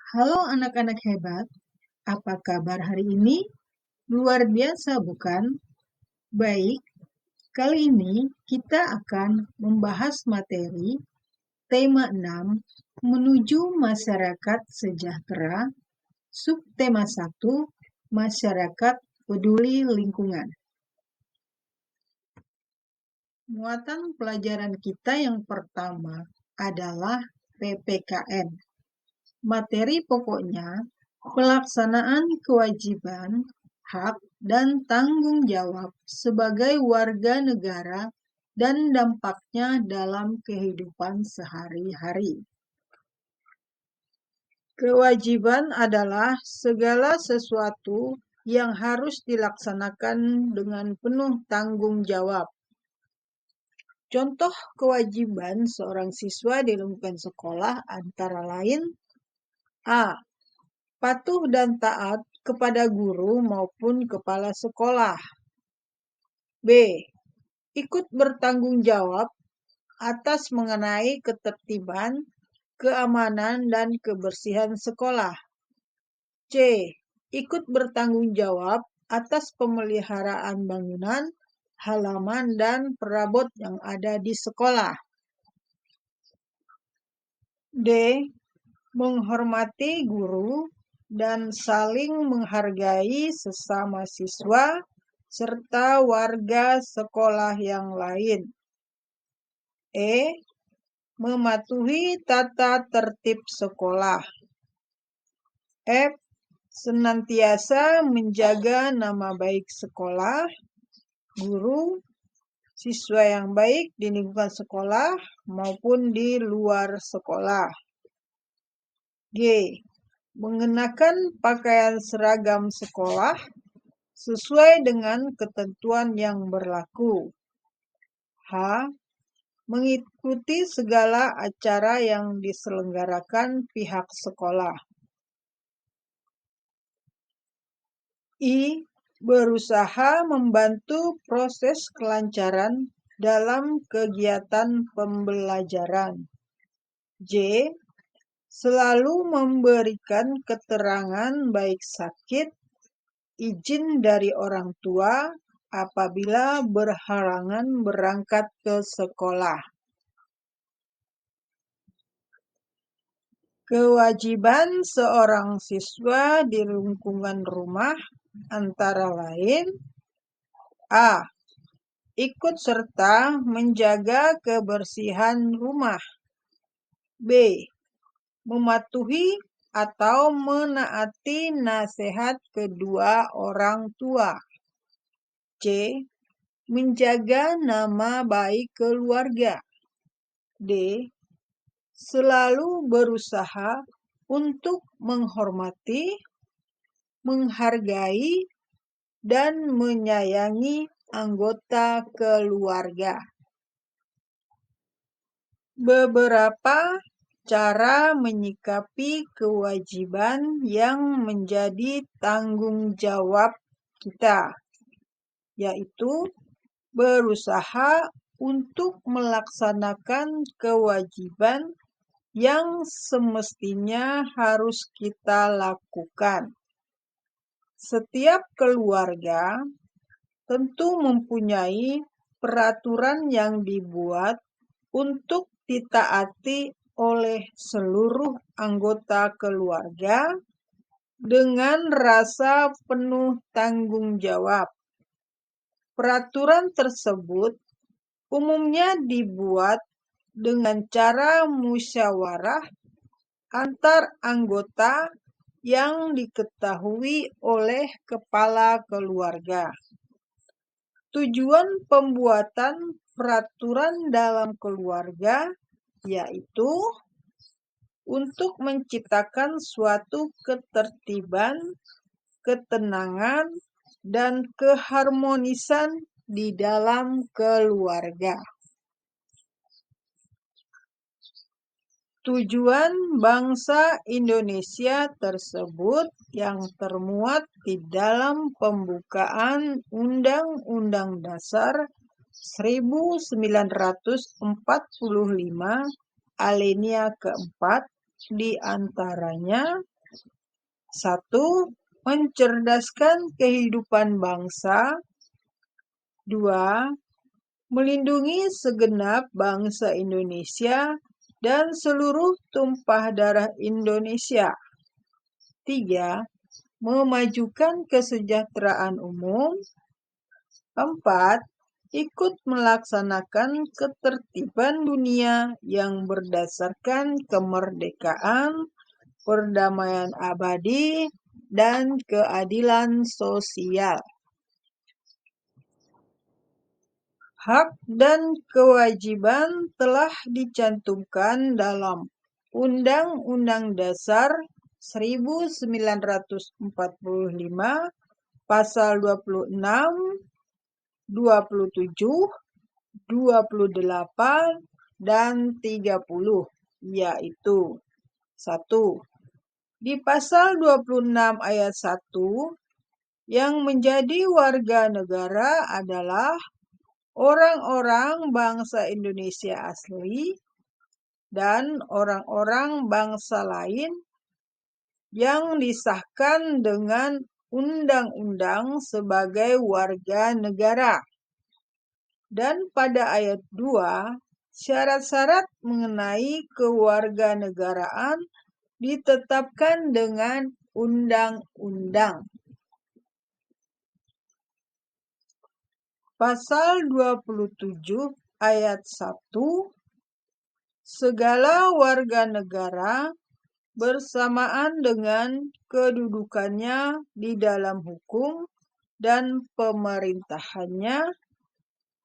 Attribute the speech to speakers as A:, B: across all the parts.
A: Halo anak-anak hebat, apa kabar hari ini? Luar biasa bukan? Baik, kali ini kita akan membahas materi tema 6 menuju masyarakat sejahtera, subtema 1, masyarakat peduli lingkungan. Muatan pelajaran kita yang pertama adalah PPKN. Materi pokoknya pelaksanaan kewajiban, hak, dan tanggung jawab sebagai warga negara dan dampaknya dalam kehidupan sehari-hari. Kewajiban adalah segala sesuatu yang harus dilaksanakan dengan penuh tanggung jawab. Contoh kewajiban seorang siswa di lingkungan sekolah antara lain: A. Patuh dan taat kepada guru maupun kepala sekolah. B. Ikut bertanggung jawab atas mengenai ketertiban, keamanan, dan kebersihan sekolah. C. Ikut bertanggung jawab atas pemeliharaan bangunan, halaman, dan perabot yang ada di sekolah. D. Menghormati guru dan saling menghargai sesama siswa serta warga sekolah yang lain. E. Mematuhi tata tertib sekolah. F. Senantiasa menjaga nama baik sekolah, guru, siswa yang baik di lingkungan sekolah maupun di luar sekolah. G. Mengenakan pakaian seragam sekolah sesuai dengan ketentuan yang berlaku. H. Mengikuti segala acara yang diselenggarakan pihak sekolah. I. Berusaha membantu proses kelancaran dalam kegiatan pembelajaran. J. Selalu memberikan keterangan baik sakit, izin dari orang tua apabila berhalangan berangkat ke sekolah. Kewajiban seorang siswa di lingkungan rumah antara lain: A. Ikut serta menjaga kebersihan rumah. B. Mematuhi atau menaati nasihat kedua orang tua. C. Menjaga nama baik keluarga. D. Selalu berusaha untuk menghormati, menghargai, dan menyayangi anggota keluarga. Beberapa cara menyikapi kewajiban yang menjadi tanggung jawab kita, yaitu berusaha untuk melaksanakan kewajiban yang semestinya harus kita lakukan. Setiap keluarga tentu mempunyai peraturan yang dibuat untuk ditaati oleh seluruh anggota keluarga dengan rasa penuh tanggung jawab. Peraturan tersebut umumnya dibuat dengan cara musyawarah antar anggota yang diketahui oleh kepala keluarga. Tujuan pembuatan peraturan dalam keluarga yaitu untuk menciptakan suatu ketertiban, ketenangan, dan keharmonisan di dalam keluarga. Tujuan bangsa Indonesia tersebut yang termuat di dalam pembukaan Undang-Undang Dasar 1945 alinea keempat diantaranya: 1. Mencerdaskan kehidupan bangsa. 2. Melindungi segenap bangsa Indonesia dan seluruh tumpah darah Indonesia. 3. Memajukan kesejahteraan umum. 4. Ikut melaksanakan ketertiban dunia yang berdasarkan kemerdekaan, perdamaian abadi, dan keadilan sosial. Hak dan kewajiban telah dicantumkan dalam Undang-Undang Dasar 1945, Pasal 26, 27, 28, dan 30, yaitu 1. Di pasal 26 ayat 1, yang menjadi warga negara adalah orang-orang bangsa Indonesia asli dan orang-orang bangsa lain yang disahkan dengan undang-undang sebagai warga negara. Dan pada ayat 2, syarat-syarat mengenai kewarganegaraan ditetapkan dengan undang-undang. Pasal 27 ayat 1, segala warga negara bersamaan dengan kedudukannya di dalam hukum dan pemerintahannya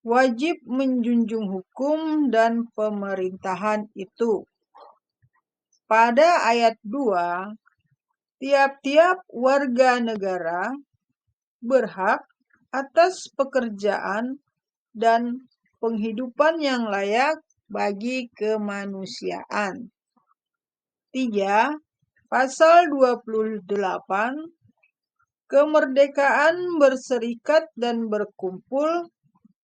A: wajib menjunjung hukum dan pemerintahan itu. Pada ayat 2, tiap-tiap warga negara berhak atas pekerjaan dan penghidupan yang layak bagi kemanusiaan. 3. Pasal 28, kemerdekaan berserikat dan berkumpul,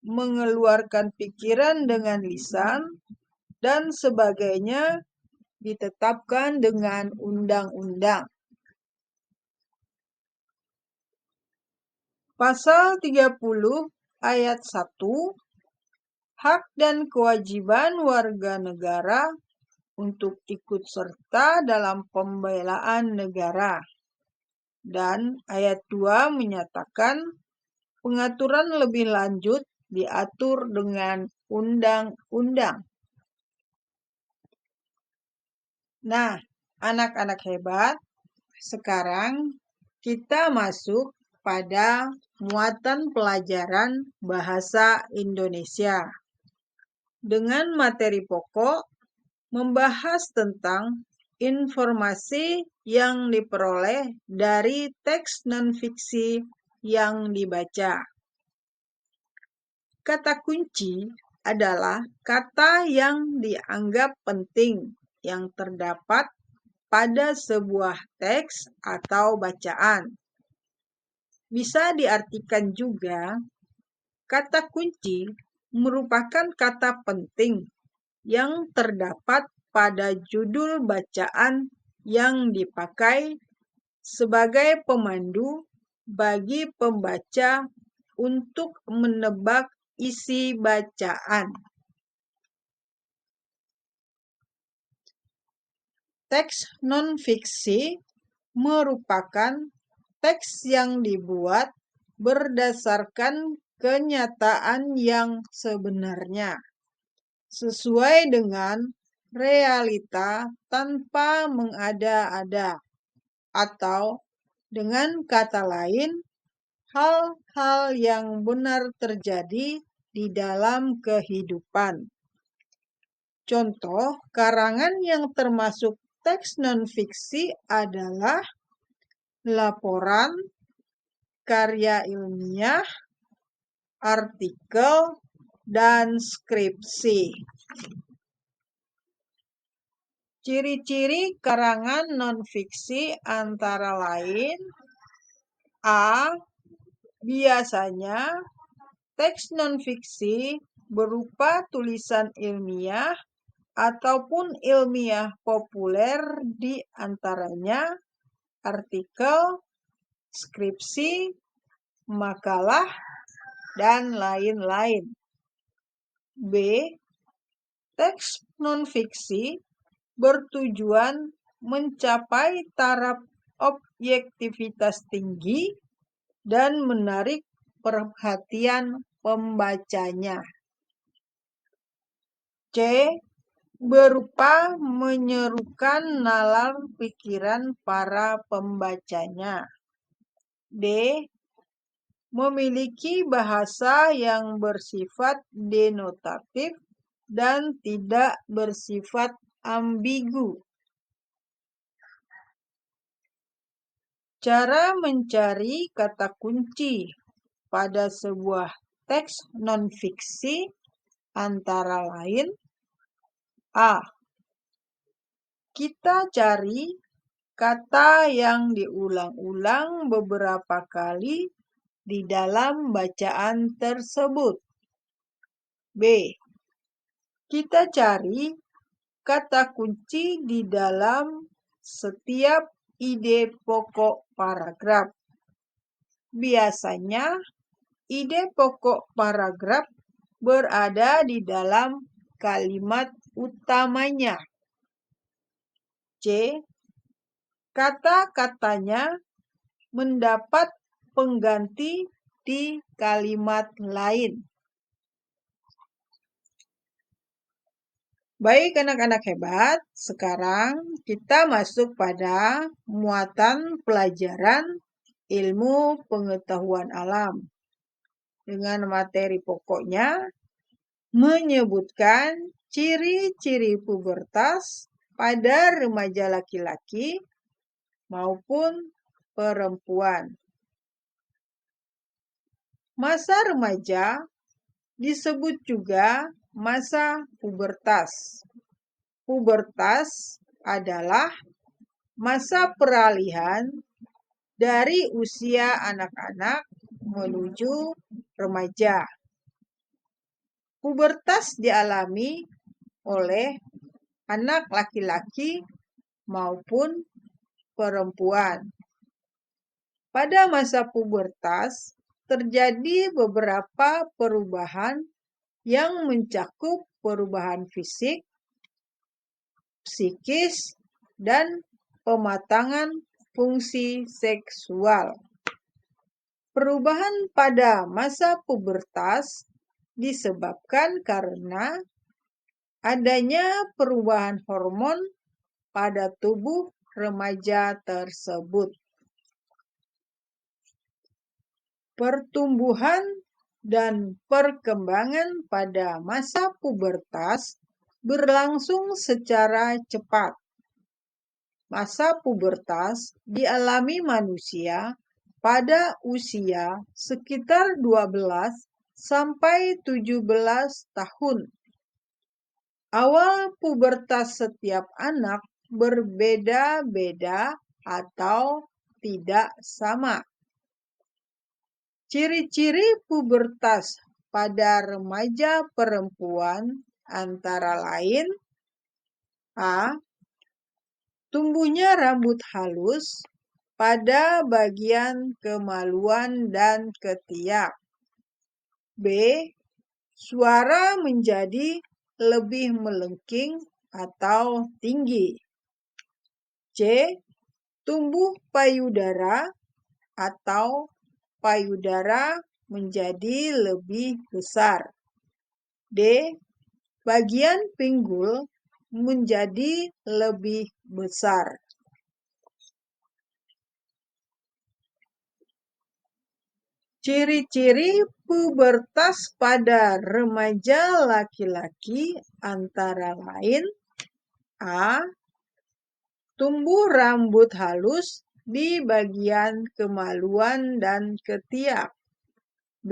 A: mengeluarkan pikiran dengan lisan, dan sebagainya ditetapkan dengan undang-undang. Pasal 30 ayat 1, hak dan kewajiban warga negara untuk ikut serta dalam pembelaan negara. Dan ayat 2 menyatakan pengaturan lebih lanjut diatur dengan undang-undang. Nah, anak-anak hebat, sekarang kita masuk pada muatan pelajaran bahasa Indonesia dengan materi pokok membahas tentang informasi yang diperoleh dari teks non-fiksi yang dibaca. Kata kunci adalah kata yang dianggap penting yang terdapat pada sebuah teks atau bacaan. Bisa diartikan juga, kata kunci merupakan kata penting yang terdapat pada judul bacaan yang dipakai sebagai pemandu bagi pembaca untuk menebak isi bacaan. Teks non-fiksi merupakan teks yang dibuat berdasarkan kenyataan yang sebenarnya, sesuai dengan realita tanpa mengada-ada, atau dengan kata lain, hal-hal yang benar terjadi di dalam kehidupan. Contoh karangan yang termasuk teks non-fiksi adalah laporan, karya ilmiah, artikel, dan skripsi. Ciri-ciri karangan non-fiksi antara lain: A. Biasanya, teks non-fiksi berupa tulisan ilmiah ataupun ilmiah populer, di antaranya artikel, skripsi, makalah, dan lain-lain. B. Teks non-fiksi bertujuan mencapai taraf objektivitas tinggi dan menarik perhatian pembacanya. C. Berupa menyerukan nalar pikiran para pembacanya. D. Memiliki bahasa yang bersifat denotatif dan tidak bersifat ambigu. Cara mencari kata kunci pada sebuah teks non-fiksi antara lain: A. Kita cari kata yang diulang-ulang beberapa kali di dalam bacaan tersebut. B. Kita cari kata kunci di dalam setiap ide pokok paragraf. Biasanya, ide pokok paragraf berada di dalam kalimat utamanya. C. Kata-katanya mendapat pengganti di kalimat lain. Baik anak-anak hebat, sekarang kita masuk pada muatan pelajaran ilmu pengetahuan alam. Dengan materi pokoknya menyebutkan ciri-ciri pubertas pada remaja laki-laki maupun perempuan. Masa remaja disebut juga masa pubertas. Pubertas adalah masa peralihan dari usia anak-anak menuju remaja. Pubertas dialami oleh anak laki-laki maupun perempuan. Pada masa pubertas terjadi beberapa perubahan yang mencakup perubahan fisik, psikis, dan pematangan fungsi seksual. Perubahan pada masa pubertas disebabkan karena adanya perubahan hormon pada tubuh remaja tersebut. Pertumbuhan dan perkembangan pada masa pubertas berlangsung secara cepat. Masa pubertas dialami manusia pada usia sekitar 12 sampai 17 tahun. Awal pubertas setiap anak berbeda-beda atau tidak sama. Ciri-ciri pubertas pada remaja perempuan antara lain: A. Tumbuhnya rambut halus pada bagian kemaluan dan ketiak. B. Suara menjadi lebih melengking atau tinggi. C. Tumbuh payudara atau payudara menjadi lebih besar. D. Bagian pinggul menjadi lebih besar. Ciri-ciri pubertas pada remaja laki-laki antara lain: A. Tumbuh rambut halus di bagian kemaluan dan ketiak. B.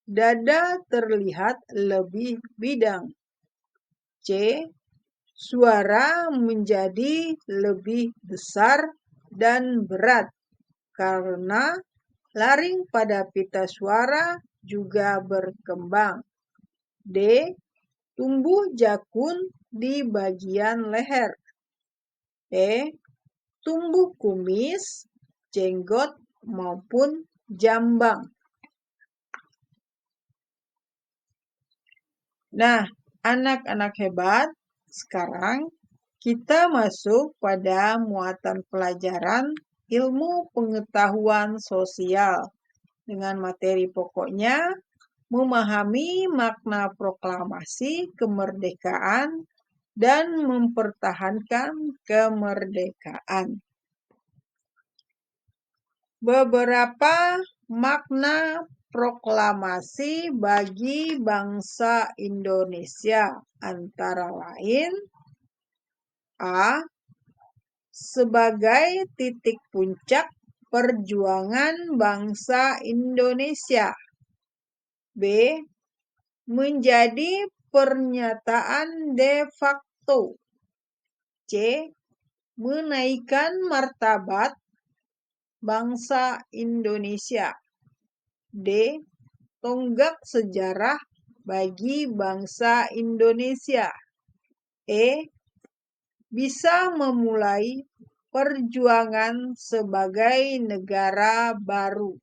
A: Dada terlihat lebih bidang. C. Suara menjadi lebih besar dan berat karena laring pada pita suara juga berkembang. D. Tumbuh jakun di bagian leher. E. tumbuh kumis, jenggot, maupun jambang. Nah, anak-anak hebat, sekarang kita masuk pada muatan pelajaran ilmu pengetahuan sosial dengan materi pokoknya memahami makna proklamasi kemerdekaan dan mempertahankan kemerdekaan. Beberapa makna proklamasi bagi bangsa Indonesia antara lain: A. Sebagai titik puncak perjuangan bangsa Indonesia. B. Menjadi pernyataan de facto. C. Menaikkan martabat bangsa Indonesia. D. Tonggak sejarah bagi bangsa Indonesia. E. Bisa memulai perjuangan sebagai negara baru.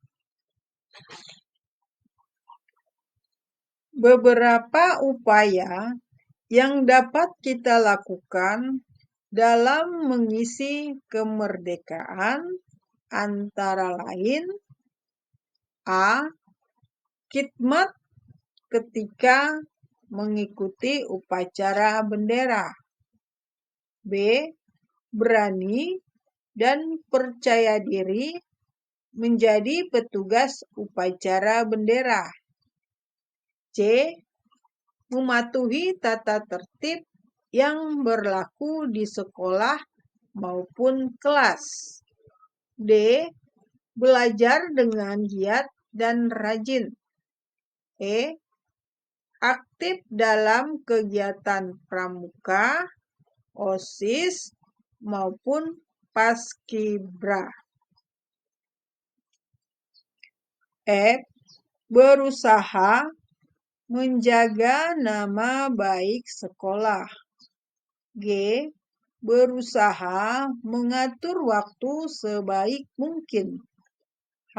A: Beberapa upaya yang dapat kita lakukan dalam mengisi kemerdekaan antara lain: A. Khidmat ketika mengikuti upacara bendera. B. Berani dan percaya diri menjadi petugas upacara bendera. C. Mematuhi tata tertib yang berlaku di sekolah maupun kelas. D. Belajar dengan giat dan rajin. E. Aktif dalam kegiatan pramuka, OSIS, maupun paskibra. F. Berusaha menjaga nama baik sekolah. G. Berusaha mengatur waktu sebaik mungkin. H.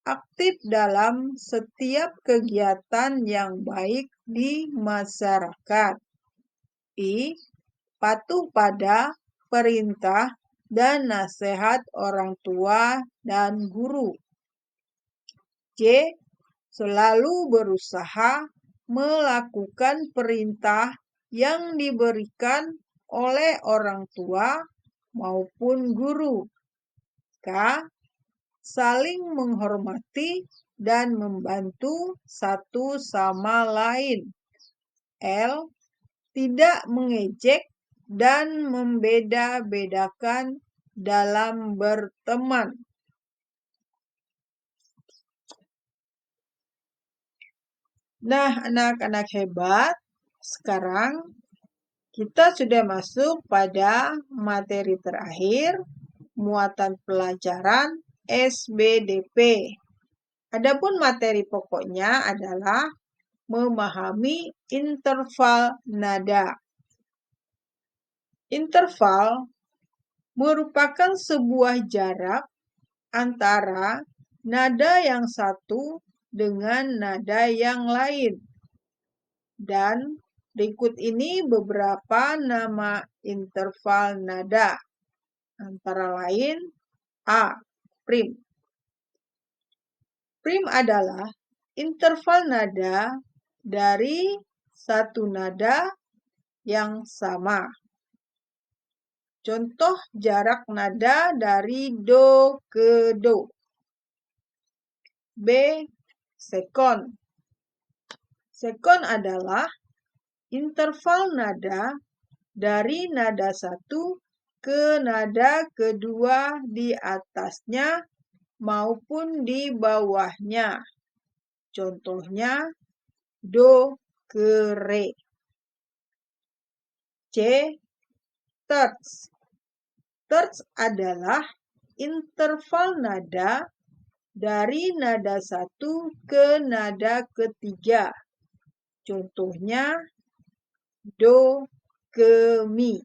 A: Aktif dalam setiap kegiatan yang baik di masyarakat. I. Patuh pada perintah dan nasihat orang tua dan guru. C. Selalu berusaha melakukan perintah yang diberikan oleh orang tua maupun guru. K. Saling menghormati dan membantu satu sama lain. L. Tidak mengejek dan membeda-bedakan dalam berteman. Nah, anak-anak hebat, sekarang kita sudah masuk pada materi terakhir, muatan pelajaran SBDP. Adapun materi pokoknya adalah memahami interval nada. Interval merupakan sebuah jarak antara nada yang satu dengan nada yang lain. Dan berikut ini beberapa nama interval nada. Antara lain: A. Prim. Prim adalah interval nada dari satu nada yang sama. Contoh jarak nada dari do ke do. B. Sekon. Sekon adalah interval nada dari nada satu ke nada kedua di atasnya maupun di bawahnya. Contohnya do ke re. C. Terts. Terts adalah interval nada dari nada satu ke nada ketiga. Contohnya do ke mi.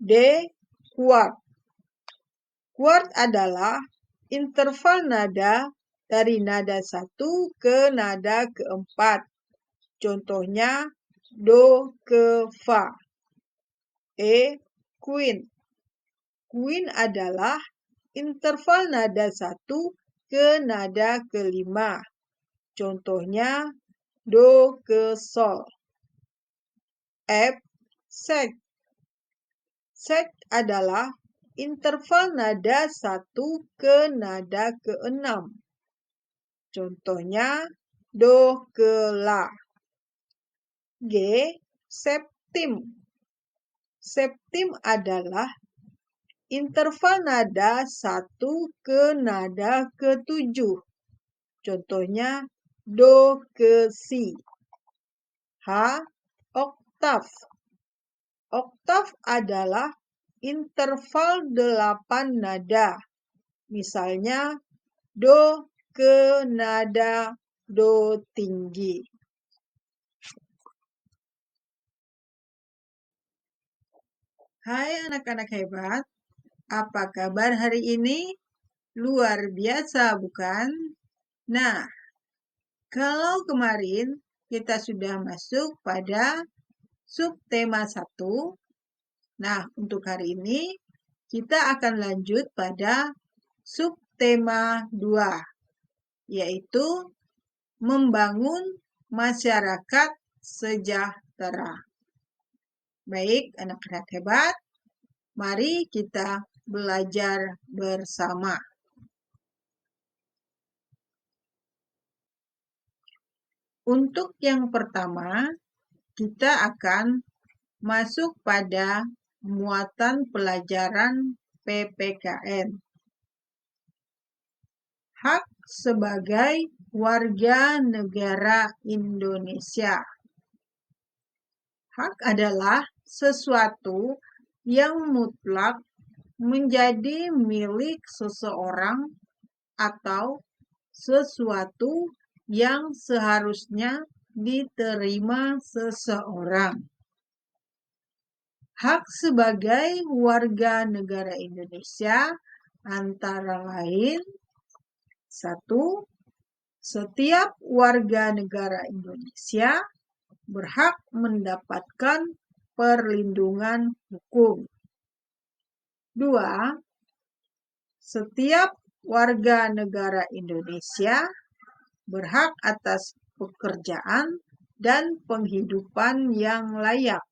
A: D. Kuart. Kuart adalah interval nada dari nada 1 ke nada keempat. Contohnya Do ke Fa. E. Quint. Quint adalah interval nada 1 ke nada kelima. Contohnya Do ke Sol. F. Sect. Sect adalah interval nada 1 ke nada keenam. Contohnya Do ke La. G. Septim. Septim adalah interval nada 1 ke nada ketujuh. Contohnya Do ke Si. H. Oktav. Oktav adalah interval 8 nada. Misalnya Do ke nada Do tinggi. Hai anak-anak hebat, apa kabar hari ini? Luar biasa bukan? Nah, kalau kemarin kita sudah masuk pada subtema 1, nah untuk hari ini kita akan lanjut pada subtema 2, yaitu membangun masyarakat sejahtera. Baik, anak-anak hebat, mari kita belajar bersama. Untuk yang pertama, kita akan masuk pada muatan pelajaran PPKN. Hak sebagai warga negara Indonesia. Hak adalah sesuatu yang mutlak menjadi milik seseorang atau sesuatu yang seharusnya diterima seseorang. Hak sebagai warga negara Indonesia antara lain: 1. Setiap warga negara Indonesia berhak mendapatkan perlindungan hukum. 2. Setiap warga negara Indonesia berhak atas pekerjaan dan penghidupan yang layak.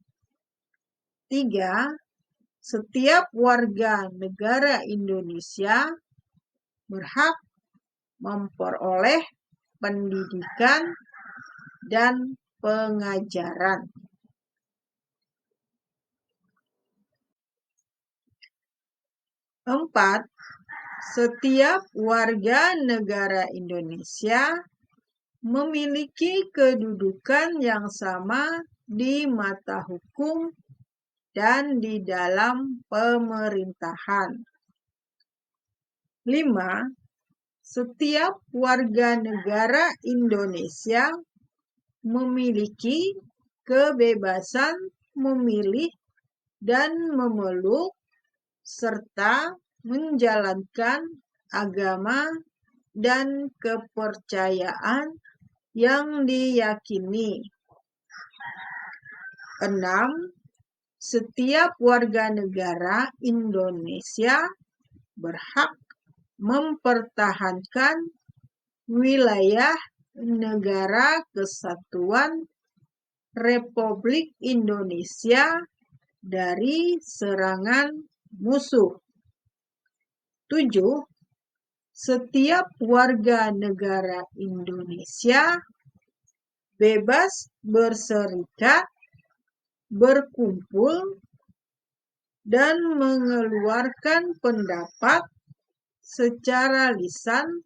A: 3. Setiap warga negara Indonesia berhak memperoleh pendidikan dan pengajaran. 4. Setiap warga negara Indonesia memiliki kedudukan yang sama di mata hukum dan di dalam pemerintahan. 5. Setiap warga negara Indonesia memiliki kebebasan memilih dan memeluk serta menjalankan agama dan kepercayaan yang diyakini. 6. Setiap warga negara Indonesia berhak mempertahankan wilayah Negara Kesatuan Republik Indonesia dari serangan musuh. 7. Setiap warga negara Indonesia bebas berserikat, berkumpul, dan mengeluarkan pendapat secara lisan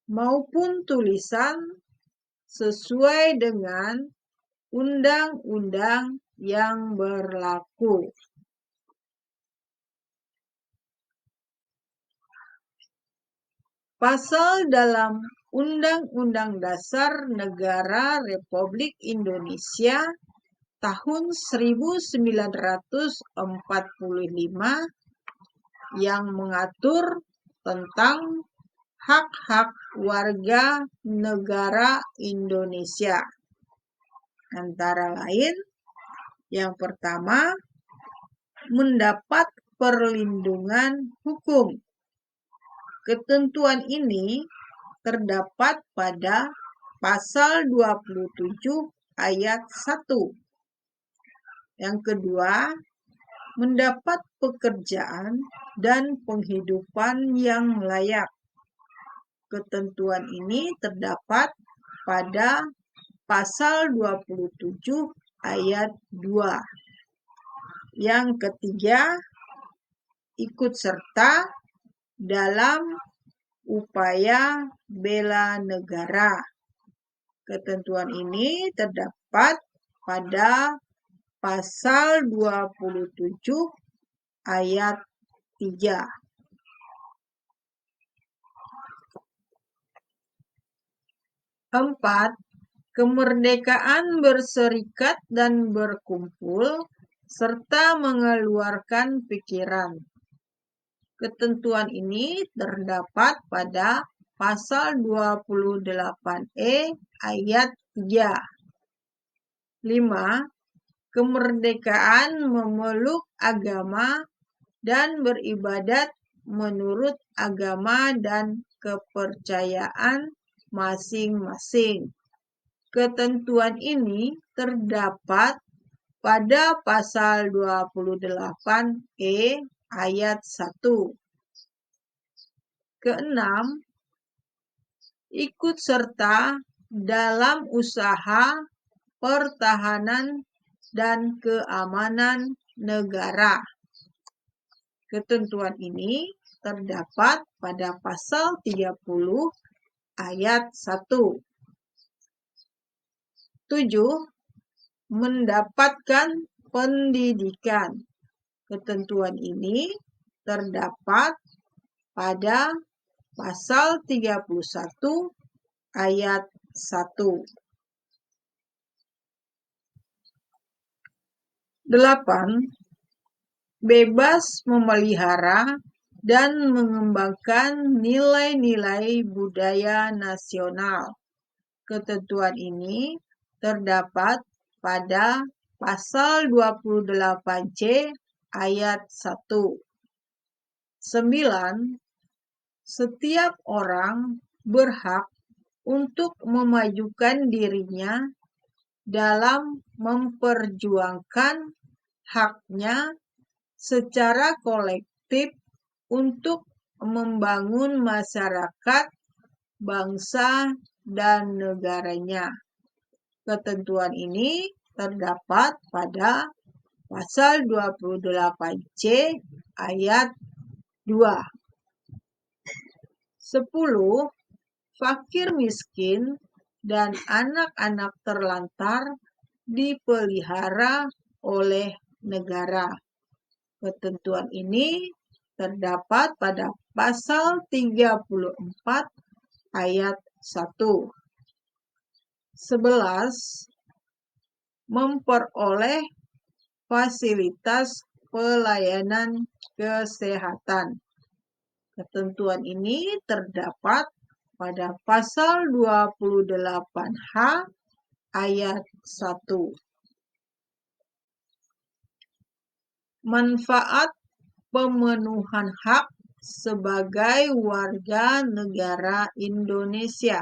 A: maupun tulisan sesuai dengan undang-undang yang berlaku. Pasal dalam Undang-Undang Dasar Negara Republik Indonesia tahun 1945 yang mengatur tentang hak-hak warga negara Indonesia. Antara lain, yang pertama, mendapat perlindungan hukum. Ketentuan ini terdapat pada pasal 27 ayat 1. Yang kedua, mendapat pekerjaan dan penghidupan yang layak. Ketentuan ini terdapat pada pasal 27 ayat 2. Yang ketiga, ikut serta dalam upaya bela negara. Ketentuan ini terdapat pada pasal 27 ayat 3. Empat, kemerdekaan berserikat dan berkumpul serta mengeluarkan pikiran. Ketentuan ini terdapat pada pasal 28E ayat 3. 5. Kemerdekaan memeluk agama dan beribadat menurut agama dan kepercayaan masing-masing. Ketentuan ini terdapat pada pasal 28E ayat 1. Keenam, ikut serta dalam usaha pertahanan dan keamanan negara. Ketentuan ini terdapat pada pasal 30 ayat 1. 7. Mendapatkan pendidikan. Ketentuan ini terdapat pada pasal 31 ayat 1. 8. Bebas memelihara dan mengembangkan nilai-nilai budaya nasional. Ketentuan ini terdapat pada pasal 28C ayat 1. 9. Setiap orang berhak untuk memajukan dirinya dalam memperjuangkan haknya secara kolektif untuk membangun masyarakat, bangsa, dan negaranya. Ketentuan ini terdapat pada pasal 28C ayat 2. 10. Fakir miskin dan anak-anak terlantar dipelihara oleh negara. Ketentuan ini terdapat pada pasal 34 ayat 1. 11. Memperoleh fasilitas pelayanan kesehatan. Ketentuan ini terdapat pada pasal 28H ayat 1. Manfaat pemenuhan hak sebagai warga negara Indonesia.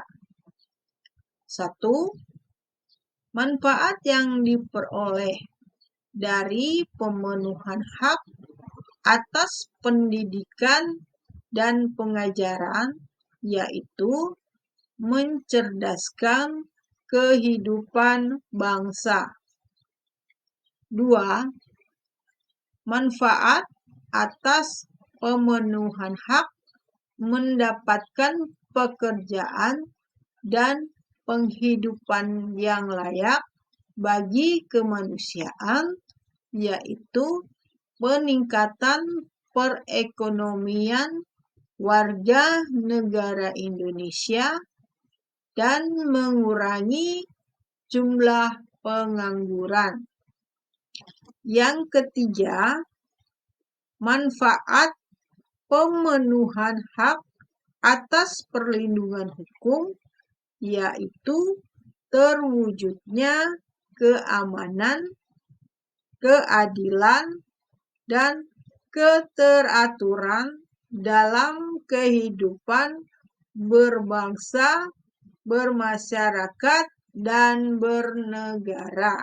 A: 1. Manfaat yang diperoleh dari pemenuhan hak atas pendidikan dan pengajaran, yaitu mencerdaskan kehidupan bangsa. 2. Manfaat atas pemenuhan hak mendapatkan pekerjaan dan penghidupan yang layak bagi kemanusiaan, yaitu peningkatan perekonomian warga negara Indonesia dan mengurangi jumlah pengangguran. Yang ketiga, manfaat pemenuhan hak atas perlindungan hukum, yaitu terwujudnya keamanan, keadilan, dan keteraturan dalam kehidupan berbangsa, bermasyarakat, dan bernegara.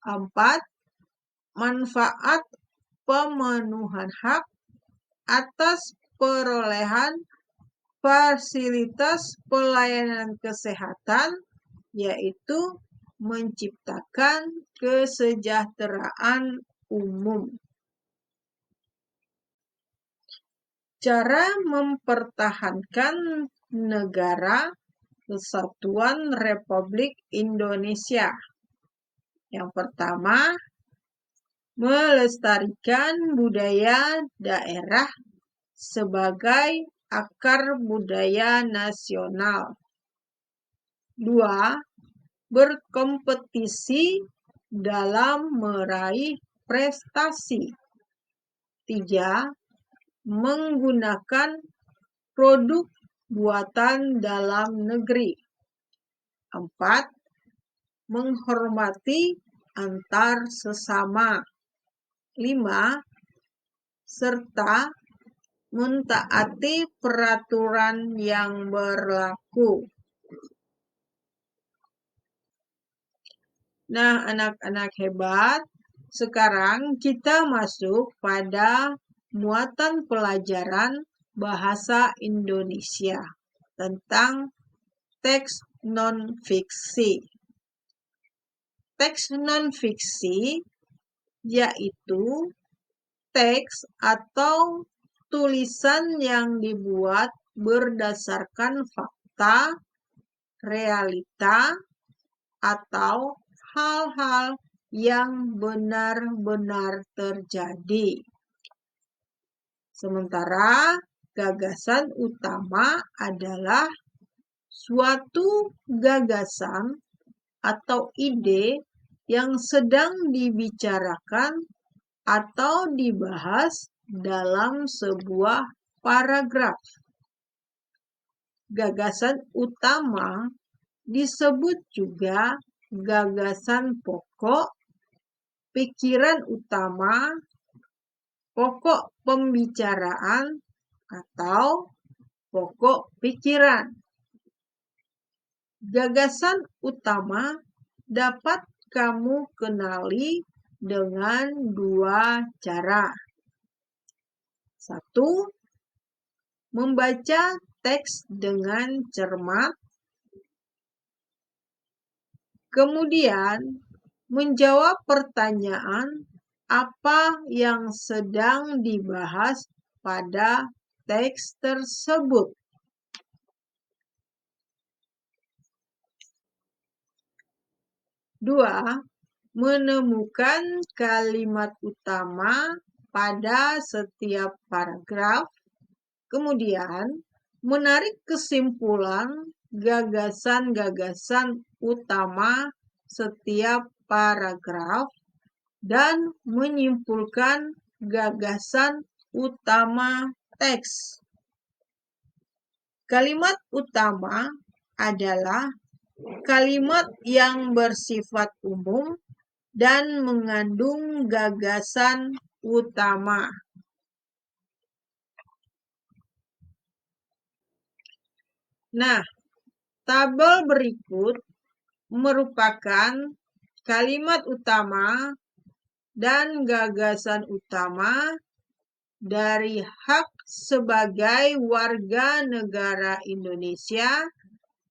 A: 4. Manfaat pemenuhan hak atas perolehan fasilitas pelayanan kesehatan, yaitu menciptakan kesejahteraan umum. Cara mempertahankan negara Kesatuan Republik Indonesia. Yang pertama, melestarikan budaya daerah sebagai akar budaya nasional. 2. Berkompetisi dalam meraih prestasi. 3. Menggunakan produk buatan dalam negeri. 4. Menghormati antar sesama. 5. Serta mentaati peraturan yang berlaku. Nah, anak-anak hebat, sekarang kita masuk pada muatan pelajaran bahasa Indonesia tentang teks non-fiksi. Teks non-fiksi yaitu teks atau tulisan yang dibuat berdasarkan fakta, realita, atau hal-hal yang benar-benar terjadi. Sementara gagasan utama adalah suatu gagasan atau ide yang sedang dibicarakan atau dibahas dalam sebuah paragraf. Gagasan utama disebut juga gagasan pokok, pikiran utama, pokok pembicaraan, atau pokok pikiran. Gagasan utama dapat kamu kenali dengan 2 cara. 1. Membaca teks dengan cermat. Kemudian, menjawab pertanyaan apa yang sedang dibahas pada teks tersebut. 2. Menemukan kalimat utama pada setiap paragraf, kemudian menarik kesimpulan gagasan-gagasan utama setiap paragraf dan menyimpulkan gagasan utama teks. Kalimat utama adalah kalimat yang bersifat umum dan mengandung gagasan utama. Nah, tabel berikut merupakan kalimat utama dan gagasan utama dari hak sebagai warga negara Indonesia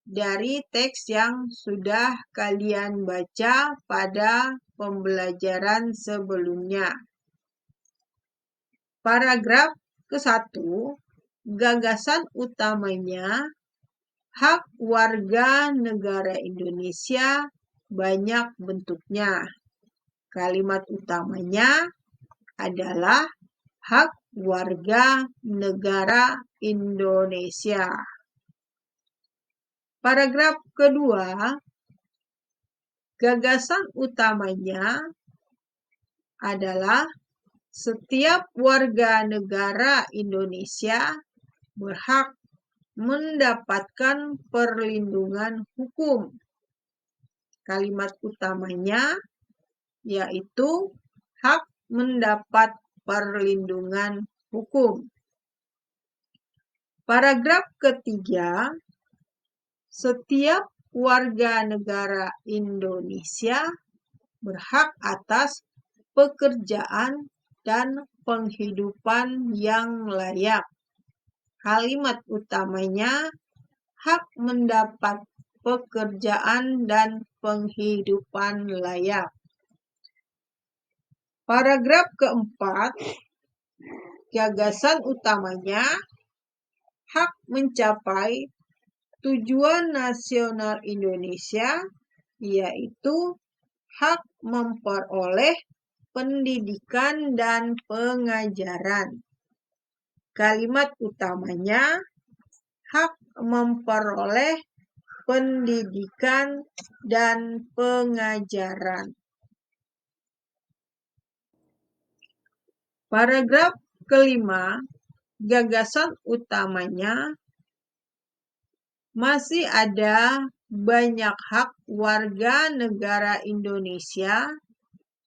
A: dari teks yang sudah kalian baca pada pembelajaran sebelumnya. Paragraf ke-1, gagasan utamanya, hak warga negara Indonesia banyak bentuknya. Kalimat utamanya adalah hak warga negara Indonesia. Paragraf kedua, gagasan utamanya adalah setiap warga negara Indonesia berhak mendapatkan perlindungan hukum. Kalimat utamanya yaitu hak mendapat perlindungan hukum. Paragraf ketiga, setiap warga negara Indonesia berhak atas pekerjaan dan penghidupan yang layak. Kalimat utamanya hak mendapat pekerjaan dan penghidupan layak. Paragraf keempat, gagasan utamanya hak mencapai tujuan nasional Indonesia, yaitu hak memperoleh pendidikan dan pengajaran. Kalimat utamanya hak memperoleh pendidikan dan pengajaran. Paragraf kelima, gagasan utamanya masih ada banyak hak warga negara Indonesia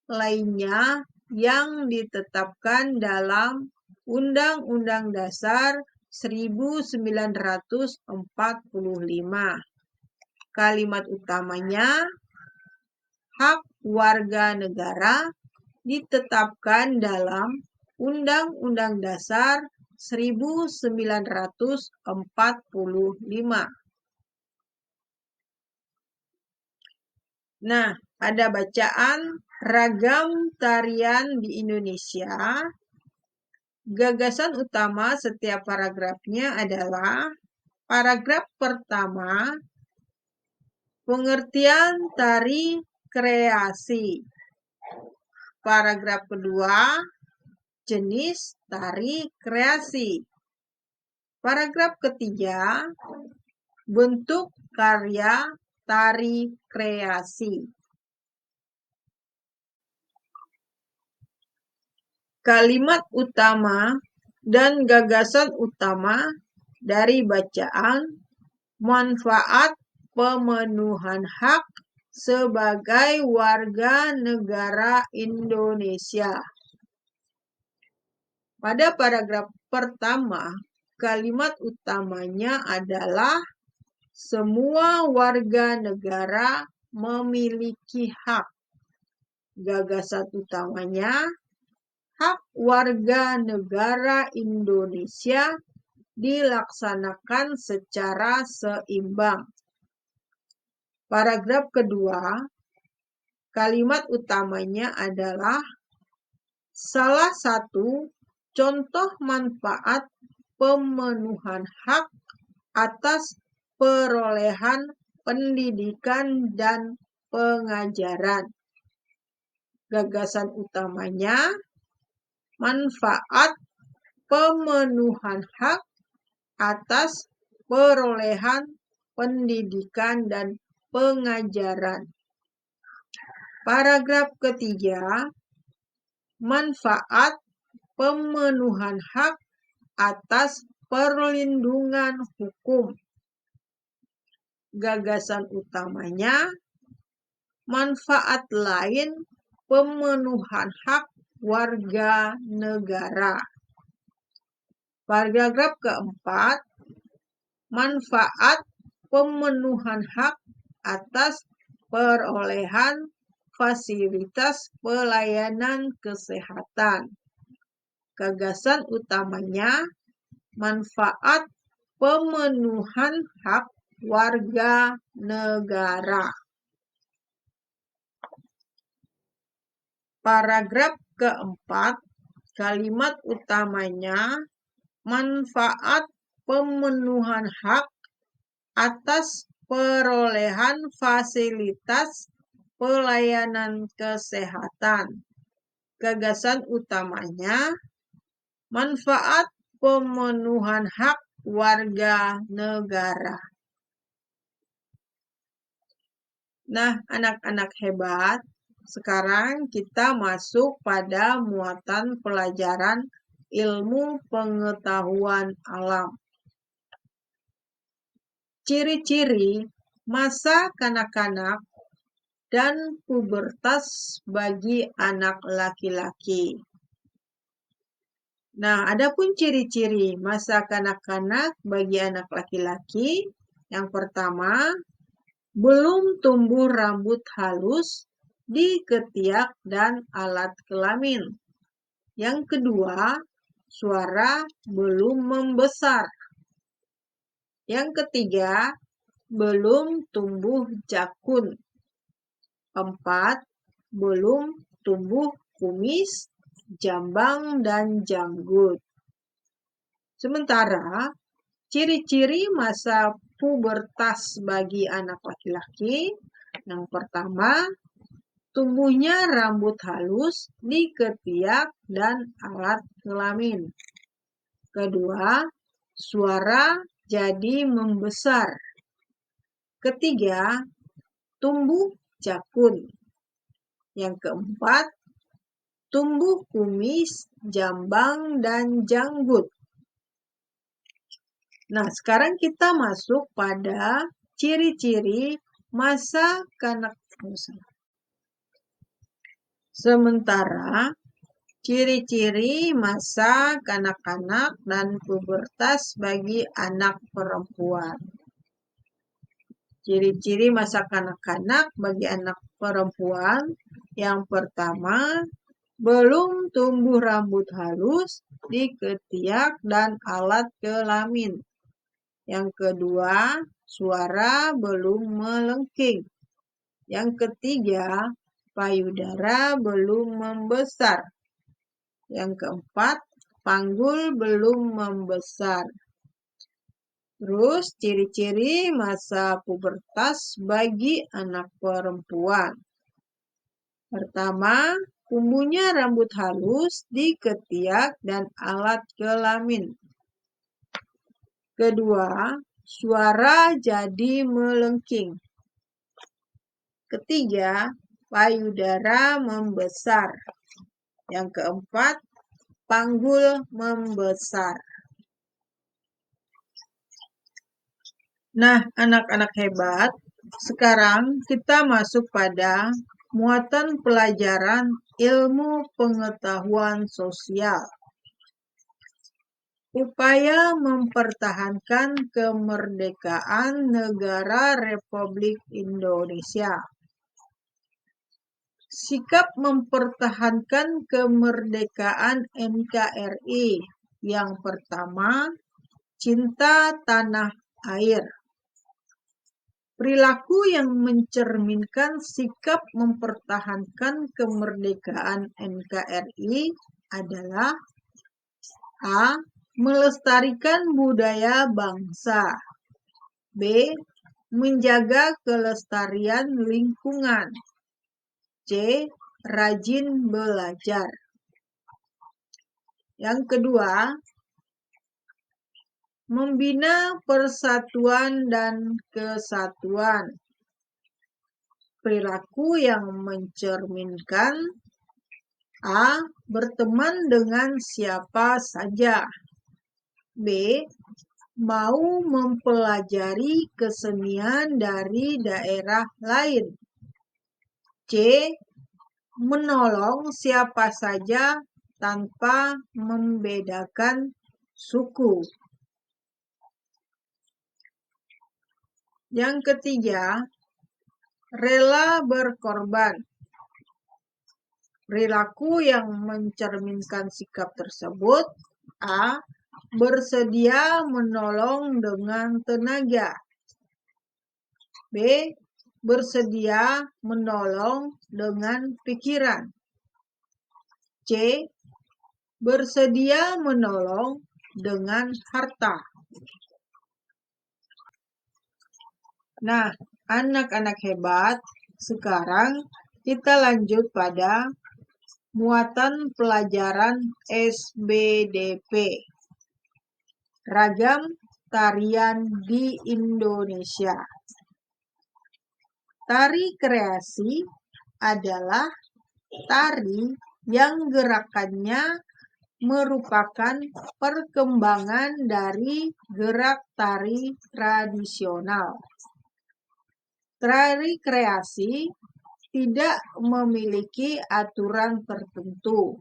A: lainnya yang ditetapkan dalam Undang-Undang Dasar 1945. Kalimat utamanya hak warga negara ditetapkan dalam Undang-Undang Dasar 1945. Nah, ada bacaan ragam tarian di Indonesia. Gagasan utama setiap paragrafnya adalah paragraf pertama, pengertian tari kreasi. Paragraf kedua, jenis tari kreasi. Paragraf ketiga, bentuk karya tari kreasi. Kalimat utama dan gagasan utama dari bacaan manfaat pemenuhan hak sebagai warga negara Indonesia. Pada paragraf pertama, kalimat utamanya adalah semua warga negara memiliki hak. Gagasan utamanya, hak warga negara Indonesia dilaksanakan secara seimbang. Paragraf kedua, kalimat utamanya adalah salah satu contoh manfaat pemenuhan hak atas perolehan pendidikan dan pengajaran. Gagasan utamanya, manfaat pemenuhan hak atas perolehan pendidikan dan pengajaran. Paragraf ketiga, manfaat pemenuhan hak atas perlindungan hukum. Gagasan utamanya, manfaat lain pemenuhan hak warga negara. Paragraf keempat, manfaat pemenuhan hak atas perolehan fasilitas pelayanan kesehatan. Gagasan utamanya, manfaat pemenuhan hak warga negara. Paragraf keempat, kalimat utamanya, manfaat pemenuhan hak atas perolehan fasilitas pelayanan kesehatan. Gagasan utamanya, manfaat pemenuhan hak warga negara. Nah, anak-anak hebat, sekarang kita masuk pada muatan pelajaran ilmu pengetahuan alam. Ciri-ciri masa kanak-kanak dan pubertas bagi anak laki-laki. Nah, adapun ciri-ciri masa kanak-kanak bagi anak laki-laki, yang pertama, belum tumbuh rambut halus di ketiak dan alat kelamin. Yang kedua, suara belum membesar. Yang ketiga, belum tumbuh jakun. 4, belum tumbuh kumis, jambang, dan janggut. Sementara, ciri-ciri masa pubertas bagi anak laki-laki, yang pertama, tumbuhnya rambut halus di ketiak dan alat kelamin. Kedua, suara jadi membesar. Ketiga, tumbuh jakun. Yang keempat, tumbuh kumis, jambang, dan janggut. Nah, sekarang kita masuk pada ciri-ciri masa kanak-kanak. Sementara ciri-ciri masa kanak-kanak dan pubertas bagi anak perempuan. Ciri-ciri masa kanak-kanak bagi anak perempuan, yang pertama, belum tumbuh rambut halus di ketiak dan alat kelamin. Yang kedua, suara belum melengking. Yang ketiga, payudara belum membesar. Yang keempat, panggul belum membesar. Terus, ciri-ciri masa pubertas bagi anak perempuan. Pertama, tumbuhnya rambut halus di ketiak dan alat kelamin. Kedua, suara jadi melengking. Ketiga, payudara membesar. Yang keempat, panggul membesar. Nah, anak-anak hebat, sekarang kita masuk pada muatan pelajaran ilmu pengetahuan sosial. Upaya mempertahankan kemerdekaan Negara Republik Indonesia. Sikap mempertahankan kemerdekaan NKRI. Yang pertama, cinta tanah air. Perilaku yang mencerminkan sikap mempertahankan kemerdekaan NKRI adalah A. Melestarikan budaya bangsa. B. Menjaga kelestarian lingkungan. C. Rajin belajar. Yang kedua, membina persatuan dan kesatuan. Perilaku yang mencerminkan A. Berteman dengan siapa saja. B. Mau mempelajari kesenian dari daerah lain. C. Menolong siapa saja tanpa membedakan suku. Yang ketiga, rela berkorban. Perilaku yang mencerminkan sikap tersebut A. Bersedia menolong dengan tenaga. B. Bersedia menolong dengan pikiran. C. Bersedia menolong dengan harta. Nah, anak-anak hebat, sekarang kita lanjut pada muatan pelajaran SBDP. Ragam tarian di Indonesia. Tari kreasi adalah tari yang gerakannya merupakan perkembangan dari gerak tari tradisional. Tari kreasi tidak memiliki aturan tertentu,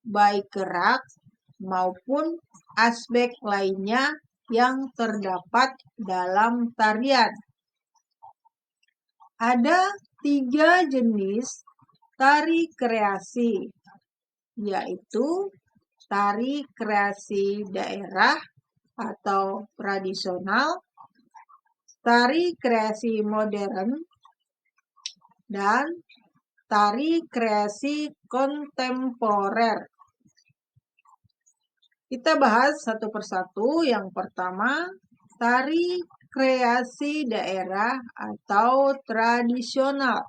A: baik gerak maupun aspek lainnya yang terdapat dalam tarian. Ada 3 jenis tari kreasi, yaitu tari kreasi daerah atau tradisional, tari kreasi modern, dan tari kreasi kontemporer. Kita bahas satu persatu. Yang pertama, tari kreasi daerah atau tradisional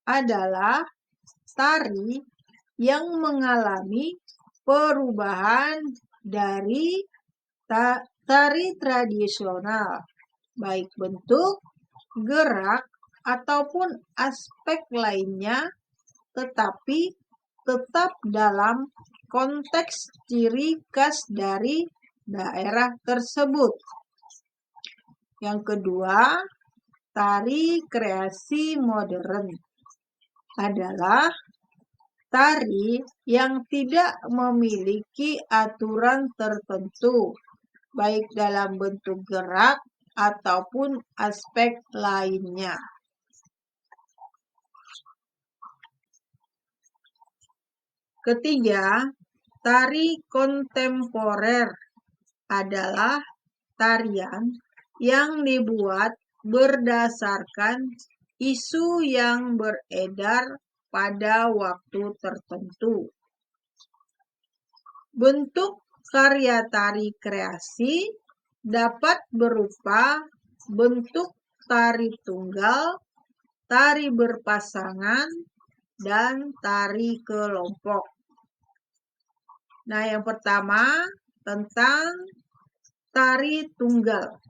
A: adalah tari yang mengalami perubahan dari tari tradisional, baik bentuk, gerak, ataupun aspek lainnya, tetapi tetap dalam konteks ciri khas dari daerah tersebut. Yang kedua, tari kreasi modern adalah tari yang tidak memiliki aturan tertentu, baik dalam bentuk gerak ataupun aspek lainnya. Ketiga, tari kontemporer adalah tarian yang dibuat berdasarkan isu yang beredar pada waktu tertentu. Bentuk karya tari kreasi dapat berupa bentuk tari tunggal, tari berpasangan, dan tari kelompok. Nah, yang pertama tentang tari tunggal.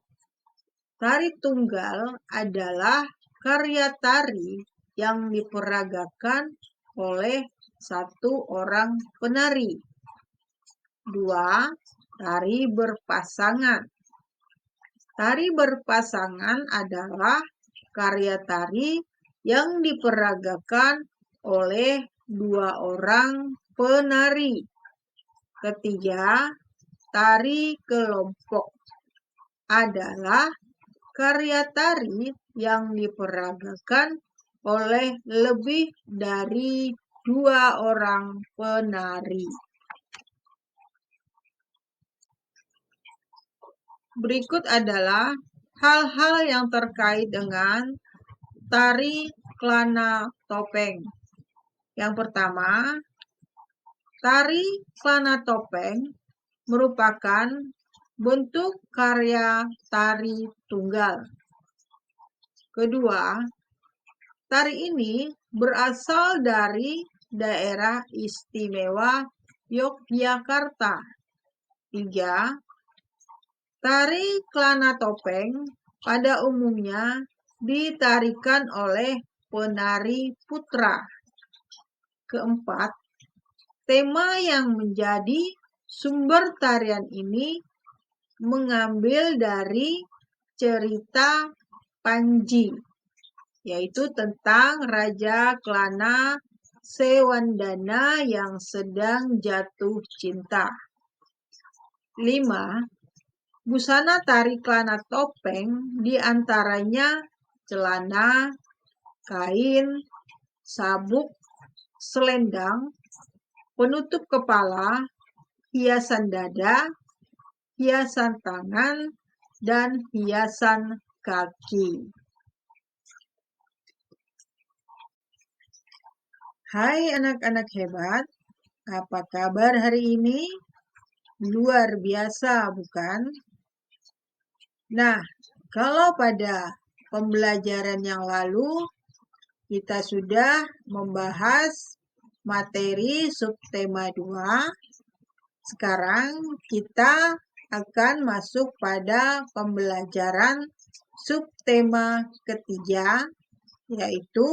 A: Tari tunggal adalah karya tari yang diperagakan oleh satu orang penari. 2. Tari berpasangan. Tari berpasangan adalah karya tari yang diperagakan oleh 2 orang penari. Ketiga, tari kelompok adalah karya tari yang diperagakan oleh lebih dari 2 orang penari. Berikut adalah hal-hal yang terkait dengan tari klana topeng. Yang pertama, tari klana topeng merupakan bentuk karya tari tunggal. Kedua, tari ini berasal dari daerah istimewa Yogyakarta. 3. Tari klana topeng pada umumnya ditarikan oleh penari putra. Keempat, tema yang menjadi sumber tarian ini mengambil dari cerita Panji, yaitu tentang Raja Klana Sewandana yang sedang jatuh cinta. 5. Busana tari klana topeng diantaranya celana, kain, sabuk, selendang, penutup kepala, hiasan dada, hiasan tangan, dan hiasan kaki. Hai anak-anak hebat, apa kabar hari ini? Luar biasa, bukan? Nah, kalau pada pembelajaran yang lalu kita sudah membahas materi subtema 2, sekarang kita akan masuk pada pembelajaran subtema ketiga, yaitu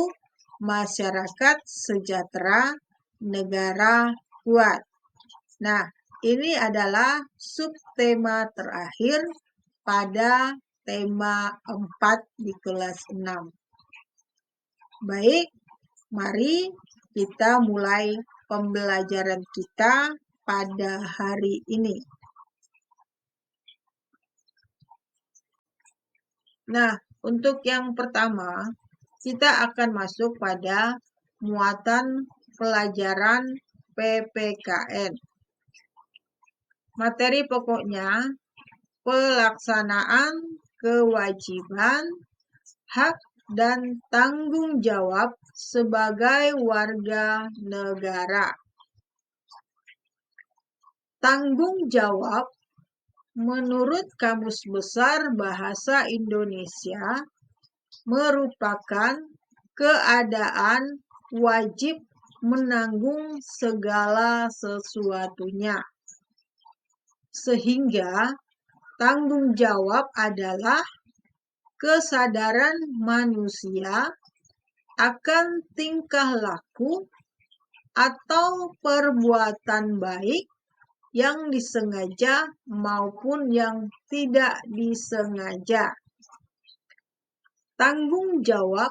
A: masyarakat sejahtera, negara kuat. Nah, ini adalah subtema terakhir pada tema 4 di kelas 6. Baik, mari kita mulai pembelajaran kita pada hari ini. Nah, untuk yang pertama, kita akan masuk pada muatan pelajaran PPKN. Materi pokoknya, pelaksanaan kewajiban, hak, dan tanggung jawab sebagai warga negara. Tanggung jawab menurut Kamus Besar Bahasa Indonesia merupakan keadaan wajib menanggung segala sesuatunya. Sehingga tanggung jawab adalah kesadaran manusia akan tingkah laku atau perbuatan baik yang disengaja maupun yang tidak disengaja. Tanggung jawab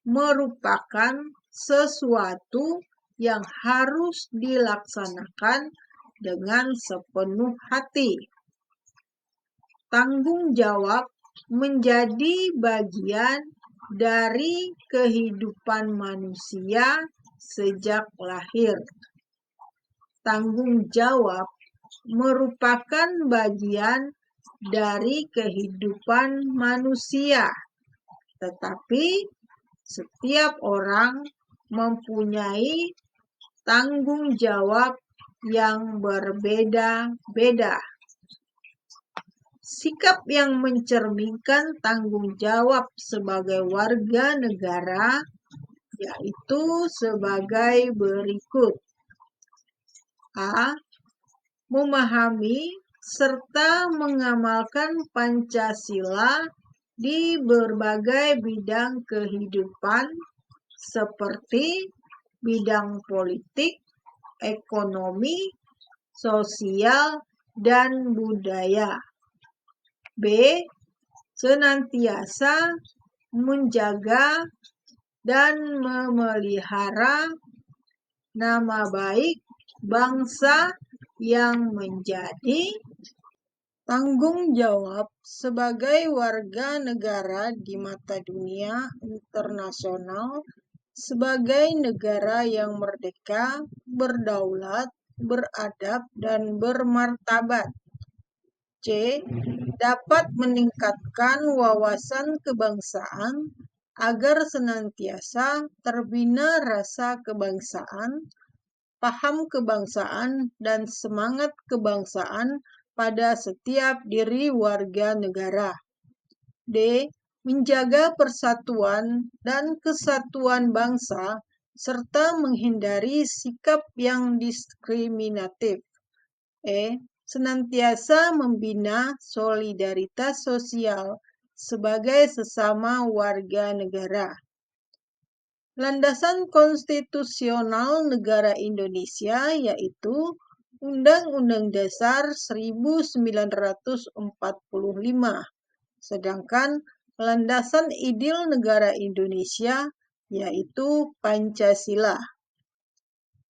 A: merupakan sesuatu yang harus dilaksanakan dengan sepenuh hati. Tanggung jawab menjadi bagian dari kehidupan manusia sejak lahir. Tanggung jawab merupakan bagian dari kehidupan manusia, tetapi setiap orang mempunyai tanggung jawab yang berbeda-beda. Sikap yang mencerminkan tanggung jawab sebagai warga negara yaitu sebagai berikut. A. Memahami serta mengamalkan Pancasila di berbagai bidang kehidupan seperti bidang politik, ekonomi, sosial, dan budaya. B. Senantiasa menjaga dan memelihara nama baik bangsa yang menjadi tanggung jawab sebagai warga negara di mata dunia internasional sebagai negara yang merdeka, berdaulat, beradab, dan bermartabat. C. Dapat meningkatkan wawasan kebangsaan agar senantiasa terbina rasa kebangsaan, paham kebangsaan, dan semangat kebangsaan pada setiap diri warga negara. D. Menjaga persatuan dan kesatuan bangsa serta menghindari sikap yang diskriminatif. E. Senantiasa membina solidaritas sosial sebagai sesama warga negara. Landasan konstitusional negara Indonesia yaitu Undang-Undang Dasar 1945, sedangkan landasan ideal negara Indonesia yaitu Pancasila.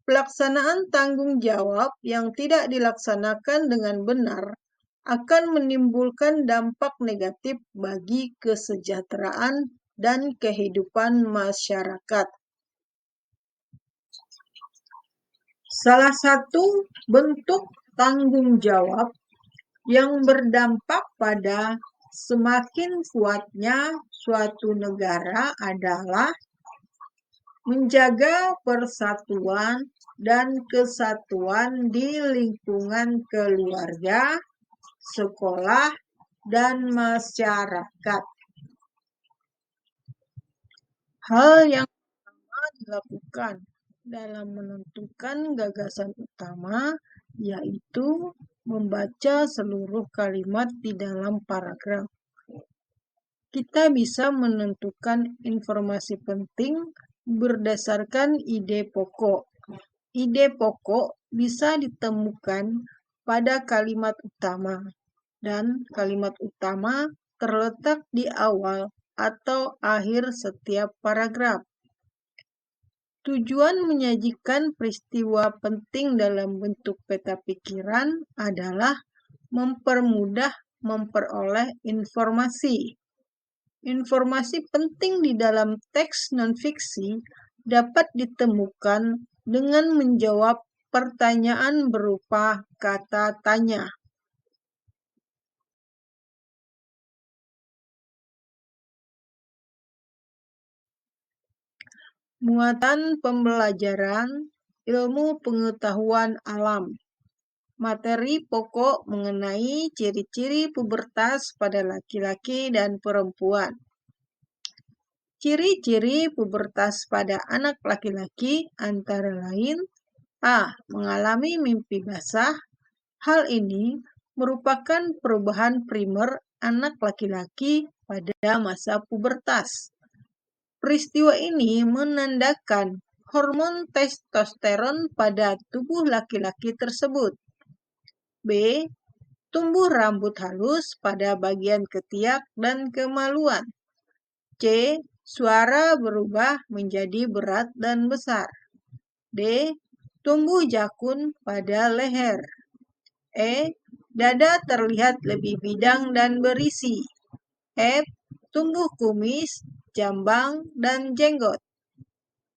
A: Pelaksanaan tanggung jawab yang tidak dilaksanakan dengan benar akan menimbulkan dampak negatif bagi kesejahteraan dan kehidupan masyarakat. Salah satu bentuk tanggung jawab yang berdampak pada semakin kuatnya suatu negara adalah menjaga persatuan dan kesatuan di lingkungan keluarga, sekolah, dan masyarakat. Hal yang pertama dilakukan dalam menentukan gagasan utama yaitu membaca seluruh kalimat di dalam paragraf. Kita bisa menentukan informasi penting berdasarkan ide pokok. Ide pokok bisa ditemukan pada kalimat utama, dan kalimat utama terletak di awal atau akhir setiap paragraf. Tujuan menyajikan peristiwa penting dalam bentuk peta pikiran adalah mempermudah memperoleh informasi. Informasi penting di dalam teks non-fiksi dapat ditemukan dengan menjawab pertanyaan berupa kata tanya. Muatan pembelajaran ilmu pengetahuan alam. Materi pokok mengenai ciri-ciri pubertas pada laki-laki dan perempuan. Ciri-ciri pubertas pada anak laki-laki antara lain: A. Mengalami mimpi basah. Hal ini merupakan perubahan primer anak laki-laki pada masa pubertas. Peristiwa ini menandakan hormon testosteron pada tubuh laki-laki tersebut. B. Tumbuh rambut halus pada bagian ketiak dan kemaluan. C. Suara berubah menjadi berat dan besar. D. Tumbuh jakun pada leher. E. Dada terlihat lebih bidang dan berisi. F. Tumbuh kumis, jambang, dan jenggot.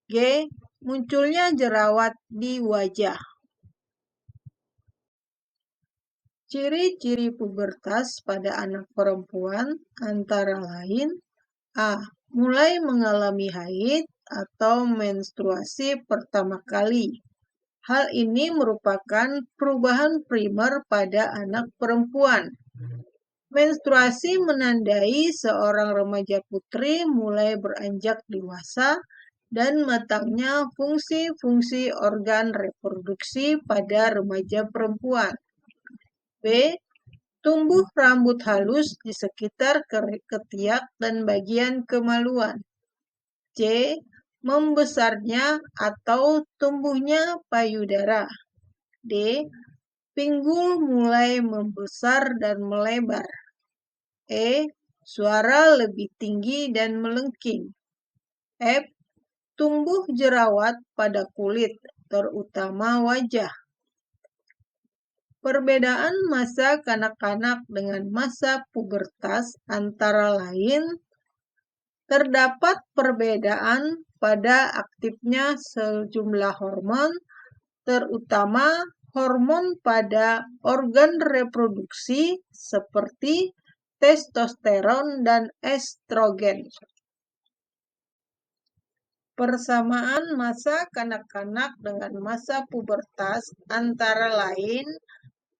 A: G. Munculnya jerawat di wajah. Ciri-ciri pubertas pada anak perempuan antara lain: A. Mulai mengalami haid atau menstruasi pertama kali. Hal ini merupakan perubahan primer pada anak perempuan. Menstruasi menandai seorang remaja putri mulai beranjak dewasa dan matangnya fungsi-fungsi organ reproduksi pada remaja perempuan. B. Tumbuh rambut halus di sekitar ketiak dan bagian kemaluan. C. Membesarnya atau tumbuhnya payudara. D. Pinggul mulai membesar dan melebar. E. Suara lebih tinggi dan melengking. F. Tumbuh jerawat pada kulit, terutama wajah. Perbedaan masa kanak-kanak dengan masa pubertas antara lain: terdapat perbedaan pada aktifnya sejumlah hormon, terutama hormon pada organ reproduksi seperti testosteron dan estrogen. Persamaan masa kanak-kanak dengan masa pubertas antara lain: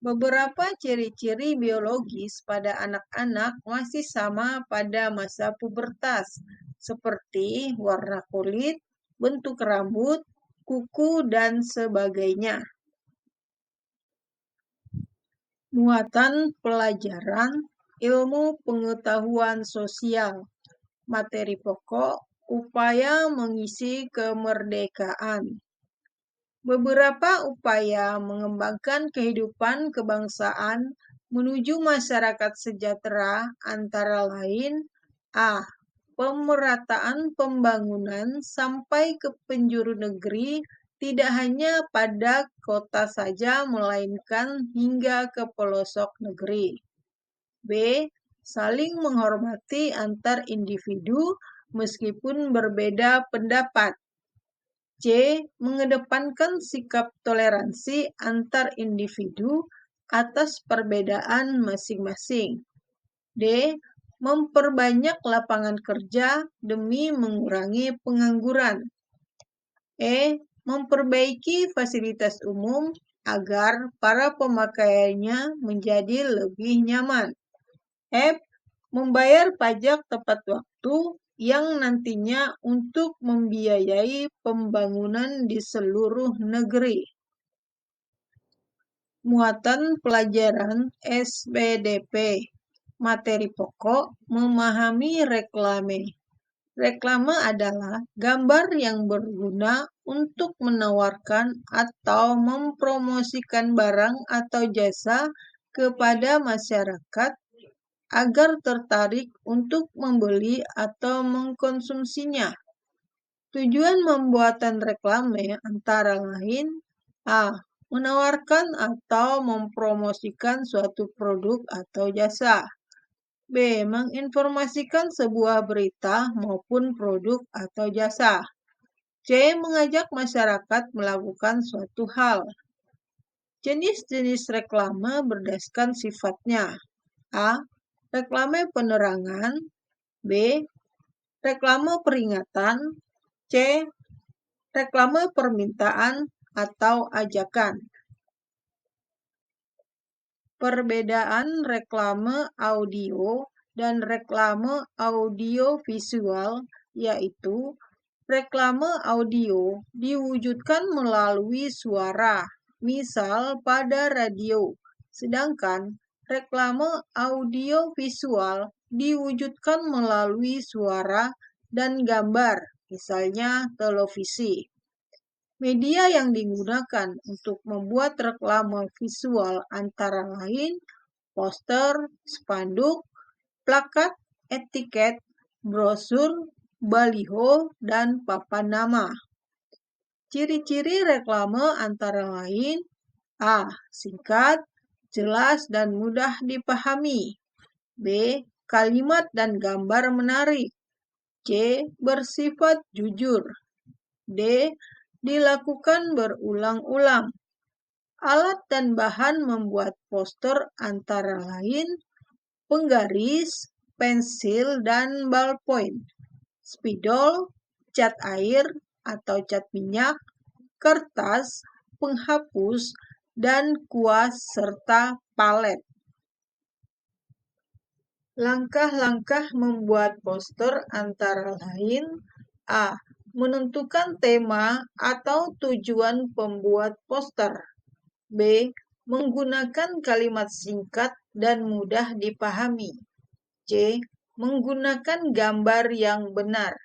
A: beberapa ciri-ciri biologis pada anak-anak masih sama pada masa pubertas, seperti warna kulit, bentuk rambut, kuku, dan sebagainya. Muatan pelajaran ilmu pengetahuan sosial. Materi pokok upaya mengisi kemerdekaan. Beberapa upaya mengembangkan kehidupan kebangsaan menuju masyarakat sejahtera antara lain: A. Pemerataan pembangunan sampai ke penjuru negeri, tidak hanya pada kota saja melainkan hingga ke pelosok negeri. B. Saling menghormati antar individu meskipun berbeda pendapat. C. Mengedepankan sikap toleransi antar individu atas perbedaan masing-masing. D. Memperbanyak lapangan kerja demi mengurangi pengangguran. E. Memperbaiki fasilitas umum agar para pemakaiannya menjadi lebih nyaman. F. Membayar pajak tepat waktu yang nantinya untuk membiayai pembangunan di seluruh negeri. Muatan pelajaran SPDP. Materi pokok memahami reklame. Reklame adalah gambar yang berguna untuk menawarkan atau mempromosikan barang atau jasa kepada masyarakat agar tertarik untuk membeli atau mengkonsumsinya. Tujuan pembuatan reklame antara lain: A. Menawarkan atau mempromosikan suatu produk atau jasa. B. Menginformasikan sebuah berita maupun produk atau jasa. C. Mengajak masyarakat melakukan suatu hal. Jenis-jenis reklame berdasarkan sifatnya. A. Reklame penerangan. B. Reklame peringatan. C. Reklame permintaan atau ajakan. Perbedaan reklame audio dan reklame audiovisual yaitu reklame audio diwujudkan melalui suara, misal pada radio, sedangkan reklame audiovisual diwujudkan melalui suara dan gambar, misalnya televisi. Media yang digunakan untuk membuat reklame visual antara lain poster, spanduk, plakat, etiket, brosur, baliho, dan papan nama. Ciri-ciri reklame antara lain: A. Singkat, jelas, dan mudah dipahami. B. Kalimat dan gambar menarik. C. Bersifat jujur. D. Dilakukan berulang-ulang. Alat dan bahan membuat poster antara lain penggaris, pensil, dan ballpoint, spidol, cat air atau cat minyak, kertas, penghapus, dan kuas serta palet. Langkah-langkah membuat poster antara lain: A. Menentukan tema atau tujuan pembuat poster. B. Menggunakan kalimat singkat dan mudah dipahami. C. Menggunakan gambar yang benar.